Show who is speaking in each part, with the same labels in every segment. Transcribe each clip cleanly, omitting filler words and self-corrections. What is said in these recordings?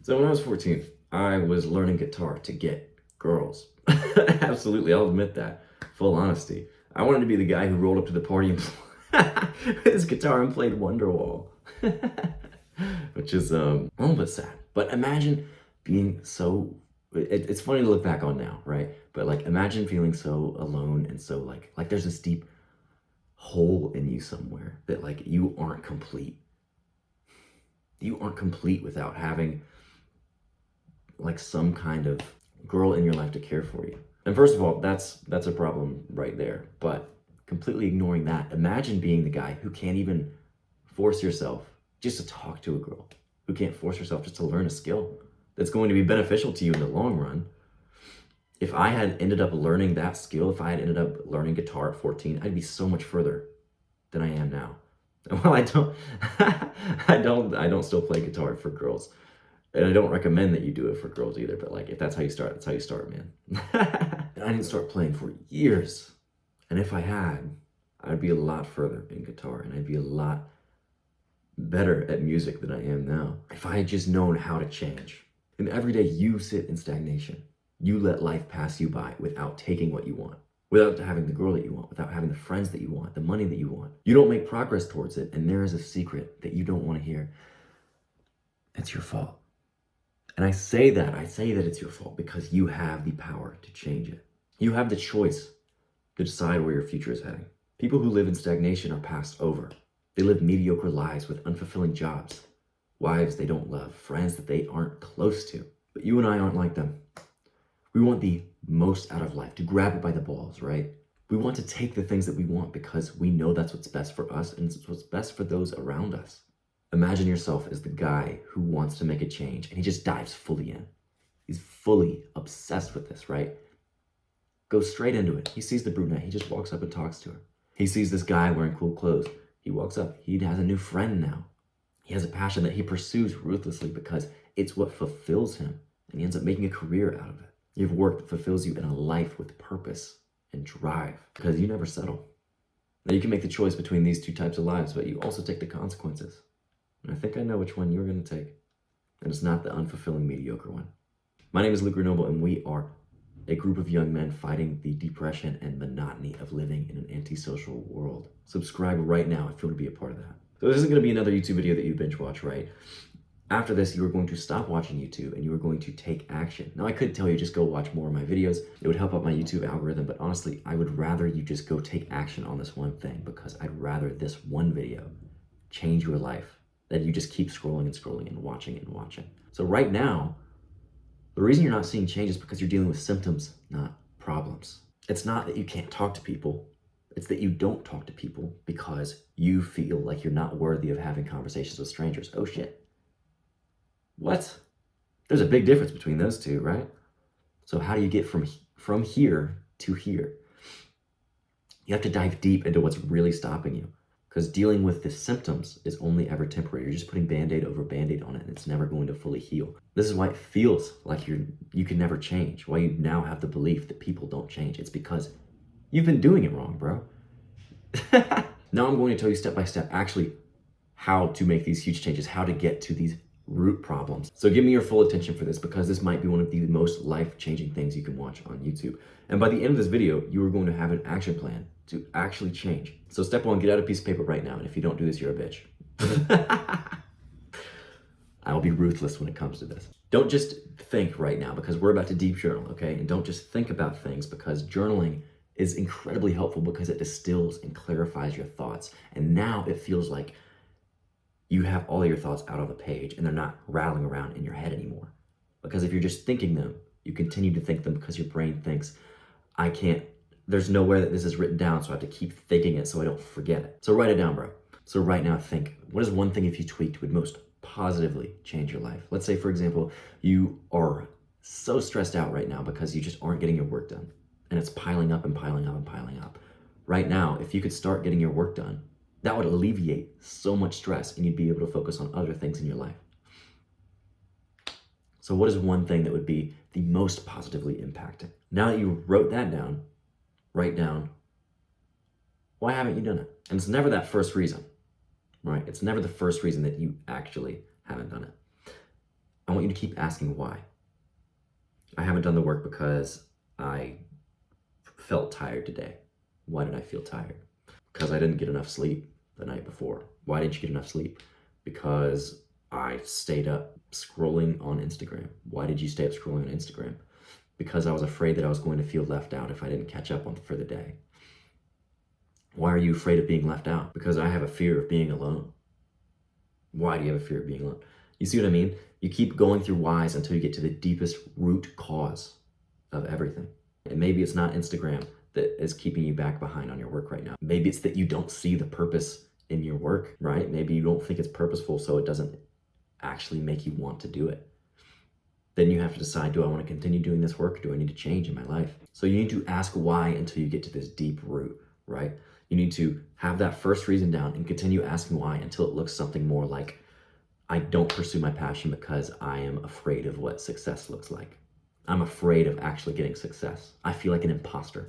Speaker 1: So when I was 14, I was learning guitar to get girls. Absolutely, I'll admit that. Full honesty. I wanted to be the guy who rolled up to the party and with his guitar and played Wonderwall. Which is a little bit sad. But imagine being so, it's funny to look back on now, right? But like imagine feeling so alone and so like there's this deep hole in you somewhere that like you aren't complete. You aren't complete without having like some kind of girl in your life to care for you. And first of all, that's a problem right there. But completely ignoring that, imagine being the guy who can't even force yourself just to talk to a girl, who can't force yourself just to learn a skill that's going to be beneficial to you in the long run. If I had ended up learning that skill, if I had ended up learning guitar at 14, I'd be so much further than I am now. Well, I don't, I don't still play guitar for girls. And I don't recommend that you do it for girls either, but like if that's how you start, that's how you start, man. And I didn't start playing for years. And if I had, I'd be a lot further in guitar and I'd be a lot better at music than I am now. If I had just known how to change. And every day you sit in stagnation. You let life pass you by without taking what you want, without having the girl that you want, without having the friends that you want, the money that you want. You don't make progress towards it, and there is a secret that you don't want to hear. It's your fault. And I say that it's your fault because you have the power to change it. You have the choice to decide where your future is heading. People who live in stagnation are passed over. They live mediocre lives with unfulfilling jobs, wives they don't love, friends that they aren't close to. But you and I aren't like them. We want the most out of life, to grab it by the balls, right? We want to take the things that we want because we know that's what's best for us and it's what's best for those around us. Imagine yourself as the guy who wants to make a change and he just dives fully in. He's fully obsessed with this, right? Goes straight into it. He sees the brunette. He just walks up and talks to her. He sees this guy wearing cool clothes. He walks up. He has a new friend now. He has a passion that he pursues ruthlessly because it's what fulfills him. And he ends up making a career out of it. You have work that fulfills you in a life with purpose and drive because you never settle. Now you can make the choice between these two types of lives, but you also take the consequences. And I think I know which one you're going to take. And it's not the unfulfilling, mediocre one. My name is Luke Grenoble, and we are a group of young men fighting the depression and monotony of living in an antisocial world. Subscribe right now if you want to be a part of that. So this isn't going to be another YouTube video that you binge watch, right? After this, you are going to stop watching YouTube and you are going to take action. Now, I could tell you just go watch more of my videos. It would help out my YouTube algorithm, but honestly, I would rather you just go take action on this one thing because I'd rather this one video change your life than you just keep scrolling and scrolling and watching and watching. So right now, the reason you're not seeing change is because you're dealing with symptoms, not problems. It's not that you can't talk to people. It's that you don't talk to people because you feel like you're not worthy of having conversations with strangers. Oh shit. What? There's a big difference between those two, right? So how do you get from here to here? You have to dive deep into what's really stopping you because dealing with the symptoms is only ever temporary. You're just putting Band-Aid over Band-Aid on it and it's never going to fully heal. This is why it feels like you can never change, why you now have the belief that people don't change. It's because you've been doing it wrong, bro. Now I'm going to tell you step by step actually how to make these huge changes, how to get to these root problems. So give me your full attention for this because this might be one of the most life-changing things you can watch on YouTube. And by the end of this video, you are going to have an action plan to actually change. So step one, get out a piece of paper right now. And if you don't do this, you're a bitch. I will be ruthless when it comes to this. Don't just think right now because we're about to deep journal, okay? And don't just think about things because journaling is incredibly helpful because it distills and clarifies your thoughts. And now it feels like you have all of your thoughts out on the page and they're not rattling around in your head anymore. Because if you're just thinking them, you continue to think them because your brain thinks, there's nowhere that this is written down, so I have to keep thinking it so I don't forget it. So write it down, bro. So right now think, what is one thing if you tweaked would most positively change your life? Let's say, for example, you are so stressed out right now because you just aren't getting your work done. And it's piling up and piling up and piling up. Right now, if you could start getting your work done, that would alleviate so much stress and you'd be able to focus on other things in your life. So what is one thing that would be the most positively impacting? Now that you wrote that down, write down, why haven't you done it? And it's never that first reason, right? It's never the first reason that you actually haven't done it. I want you to keep asking why. I haven't done the work because I felt tired today. Why did I feel tired? Because I didn't get enough sleep the night before. Why didn't you get enough sleep? Because I stayed up scrolling on Instagram. Why did you stay up scrolling on Instagram? Because I was afraid that I was going to feel left out if I didn't catch up on for the day. Why are you afraid of being left out? Because I have a fear of being alone. Why do you have a fear of being alone? You see what I mean? You keep going through whys until you get to the deepest root cause of everything. And maybe it's not Instagram that is keeping you back behind on your work right now. Maybe it's that you don't see the purpose in your work, right? Maybe you don't think it's purposeful, so it doesn't actually make you want to do it. Then you have to decide, do I want to continue doing this work? Or do I need to change in my life? So you need to ask why until you get to this deep root, right? You need to have that first reason down and continue asking why until it looks something more like, I don't pursue my passion because I am afraid of what success looks like. I'm afraid of actually getting success. I feel like an imposter.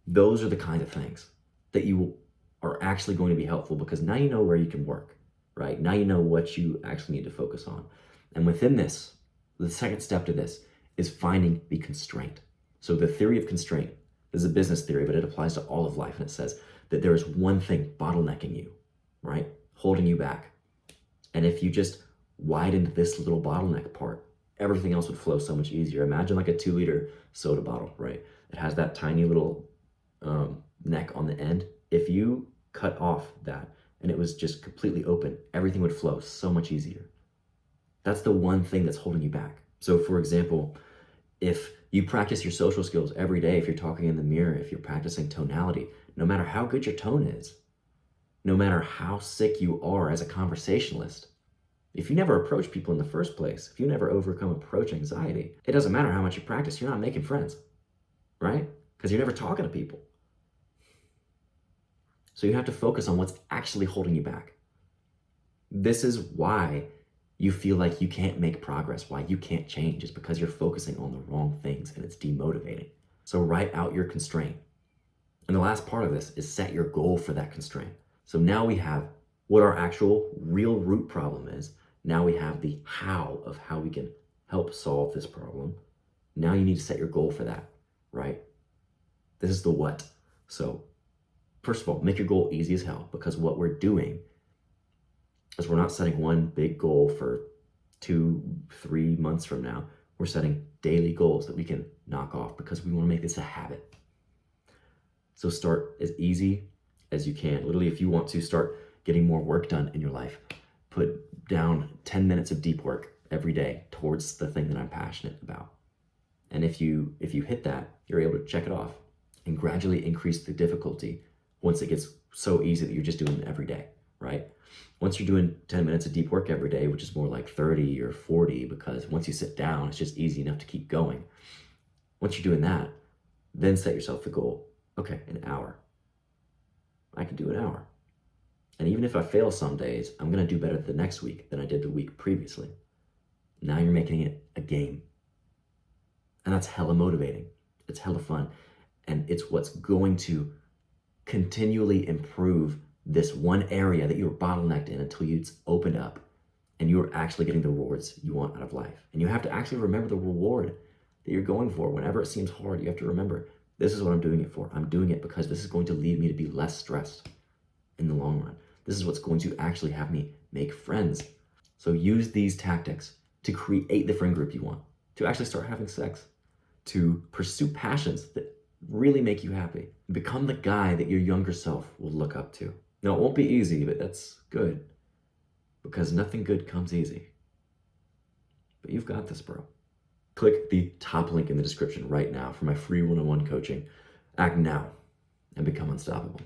Speaker 1: Those are the kind of things that you are actually going to be helpful because now you know where you can work, right? Now you know what you actually need to focus on. And within this, the second step to this is finding the constraint. So the theory of constraint is a business theory, but it applies to all of life. And it says that there is one thing bottlenecking you, right? Holding you back. And if you just widened this little bottleneck part, everything else would flow so much easier. Imagine like a 2-liter soda bottle, right? It has that tiny little neck on the end. If you cut off that and it was just completely open, everything would flow so much easier. That's the one thing that's holding you back. So for example, if you practice your social skills every day, if you're talking in the mirror, if you're practicing tonality, no matter how good your tone is, no matter how sick you are as a conversationalist, if you never approach people in the first place, if you never overcome approach anxiety, it doesn't matter how much you practice, you're not making friends, right? Because you're never talking to people. So you have to focus on what's actually holding you back. This is why you feel like you can't make progress, why you can't change, is because you're focusing on the wrong things and it's demotivating. So write out your constraint. And the last part of this is set your goal for that constraint. So now we have what our actual real root problem is. Now we have the how of how we can help solve this problem. Now you need to set your goal for that, right? This is the what. So first of all, make your goal easy as hell, because what we're doing is we're not setting one big goal for 2-3 months from now. We're setting daily goals that we can knock off because we want to make this a habit. So start as easy as you can. Literally, if you want to start getting more work done in your life, put down 10 minutes of deep work every day towards the thing that I'm passionate about. And if you hit that, you're able to check it off and gradually increase the difficulty once it gets so easy that you're just doing it every day, right? Once you're doing 10 minutes of deep work every day, which is more like 30 or 40, because once you sit down, it's just easy enough to keep going. Once you're doing that, then set yourself the goal. Okay, an hour. I can do an hour. And even if I fail some days, I'm gonna do better the next week than I did the week previously. Now you're making it a game. And that's hella motivating. It's hella fun. And it's what's going to continually improve this one area that you're bottlenecked in until it's opened up and you're actually getting the rewards you want out of life. And you have to actually remember the reward that you're going for. Whenever it seems hard, you have to remember, this is what I'm doing it for. I'm doing it because this is going to lead me to be less stressed in the long run. This is what's going to actually have me make friends. So use these tactics to create the friend group you want, to actually start having sex, to pursue passions that really make you happy. Become the guy that your younger self will look up to. Now, it won't be easy, but that's good, because nothing good comes easy. But you've got this, bro. Click the top link in the description right now for my free one-on-one coaching. Act now and become unstoppable.